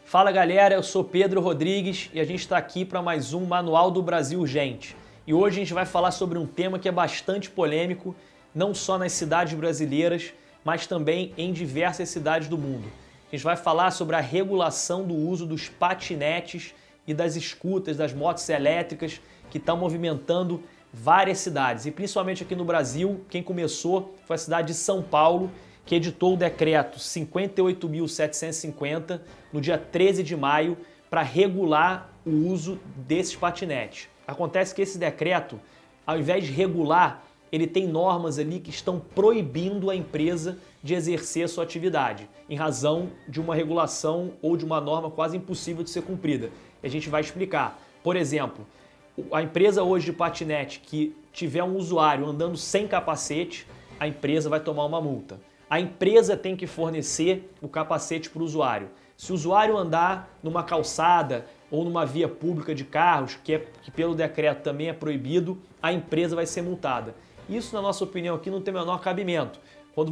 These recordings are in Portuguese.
Fala galera, eu sou Pedro Rodrigues e a gente está aqui para mais um Manual do Brasil Urgente. E hoje a gente vai falar sobre um tema que é bastante polêmico, não só nas cidades brasileiras, mas também em diversas cidades do mundo. A gente vai falar sobre a regulação do uso dos patinetes e das scooters, das motos elétricas que estão movimentando várias cidades. E principalmente aqui no Brasil, quem começou foi a cidade de São Paulo, que editou o decreto 58.750 no dia 13 de maio para regular o uso desses patinetes. Acontece que esse decreto, ao invés de regular, ele tem normas ali que estão proibindo a empresa de exercer a sua atividade, em razão de uma regulação ou de uma norma quase impossível de ser cumprida. E a gente vai explicar. Por exemplo, a empresa hoje de patinete que tiver um usuário andando sem capacete, a empresa vai tomar uma multa. A empresa tem que fornecer o capacete para o usuário. Se o usuário andar numa calçada ou numa via pública de carros, que pelo decreto também é proibido, a empresa vai ser multada. Isso, na nossa opinião, aqui não tem o menor cabimento. Quando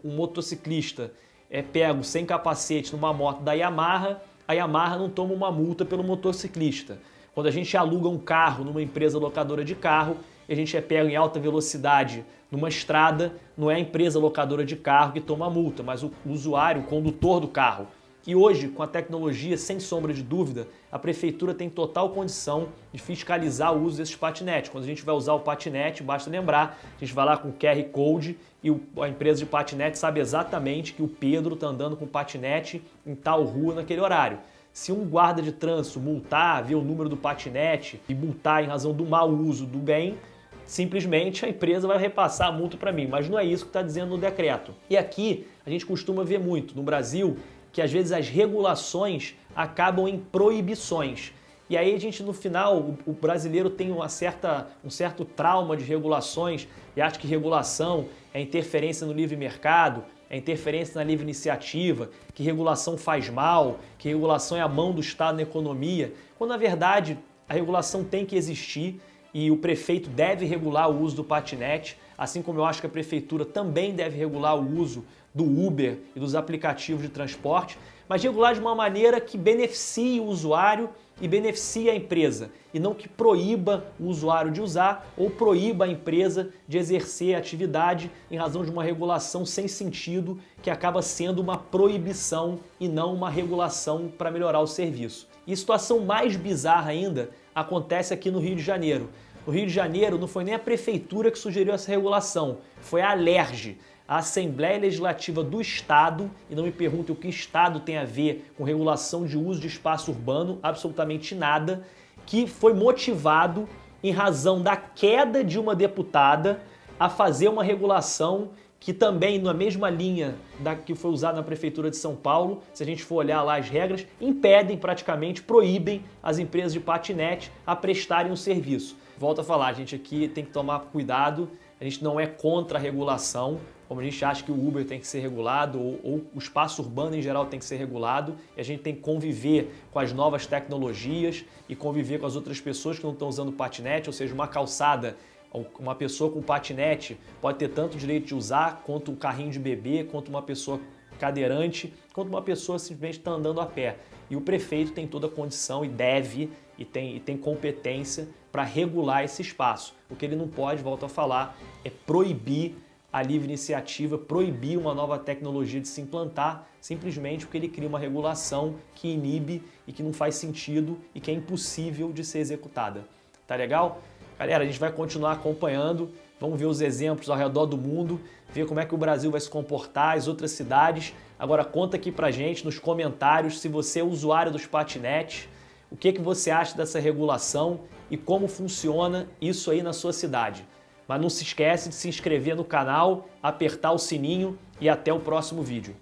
um motociclista é pego sem capacete numa moto da Yamaha, a Yamaha não toma uma multa pelo motociclista. Quando a gente aluga um carro numa empresa locadora de carro, e a gente é pego em alta velocidade numa estrada, não é a empresa locadora de carro que toma a multa, mas o usuário, o condutor do carro. E hoje, com a tecnologia, sem sombra de dúvida, a prefeitura tem total condição de fiscalizar o uso desses patinetes. Quando a gente vai usar o patinete, basta lembrar, a gente vai lá com o QR Code e a empresa de patinete sabe exatamente que o Pedro está andando com patinete em tal rua naquele horário. Se um guarda de trânsito multar, ver o número do patinete e multar em razão do mau uso do bem, simplesmente a empresa vai repassar a multa para mim, mas não é isso que está dizendo no decreto. E aqui a gente costuma ver muito no Brasil que às vezes as regulações acabam em proibições. E aí a gente no final, o brasileiro tem um certo trauma de regulações e acha que regulação é interferência no livre mercado, é interferência na livre iniciativa, que regulação faz mal, que regulação é a mão do Estado na economia, quando na verdade a regulação tem que existir e o prefeito deve regular o uso do patinete, assim como eu acho que a prefeitura também deve regular o uso do Uber e dos aplicativos de transporte, mas regular de uma maneira que beneficie o usuário e beneficie a empresa, e não que proíba o usuário de usar ou proíba a empresa de exercer a atividade em razão de uma regulação sem sentido que acaba sendo uma proibição e não uma regulação para melhorar o serviço. E situação mais bizarra ainda acontece aqui no Rio de Janeiro. No Rio de Janeiro não foi nem a prefeitura que sugeriu essa regulação, foi a Alerj, a Assembleia Legislativa do Estado, e não me pergunte o que Estado tem a ver com regulação de uso de espaço urbano, absolutamente nada, que foi motivado em razão da queda de uma deputada a fazer uma regulação que também, na mesma linha da que foi usada na Prefeitura de São Paulo, se a gente for olhar lá as regras, impedem praticamente, proíbem as empresas de patinete a prestarem o serviço. Volto a falar, a gente aqui tem que tomar cuidado, a gente não é contra a regulação, como a gente acha que o Uber tem que ser regulado ou o espaço urbano em geral tem que ser regulado, e a gente tem que conviver com as novas tecnologias e conviver com as outras pessoas que não estão usando patinete, ou seja, uma calçada, uma pessoa com patinete pode ter tanto direito de usar quanto um carrinho de bebê, quanto uma pessoa cadeirante, quanto uma pessoa simplesmente está andando a pé. E o prefeito tem toda a condição e deve e tem competência para regular esse espaço. O que ele não pode, volto a falar, é proibir a livre iniciativa, proibir uma nova tecnologia de se implantar, simplesmente porque ele cria uma regulação que inibe e que não faz sentido e que é impossível de ser executada. Tá legal? Galera, a gente vai continuar acompanhando, vamos ver os exemplos ao redor do mundo, ver como é que o Brasil vai se comportar, as outras cidades. Agora conta aqui pra gente nos comentários se você é usuário dos patinetes, o que você acha dessa regulação e como funciona isso aí na sua cidade. Mas não se esquece de se inscrever no canal, apertar o sininho e até o próximo vídeo.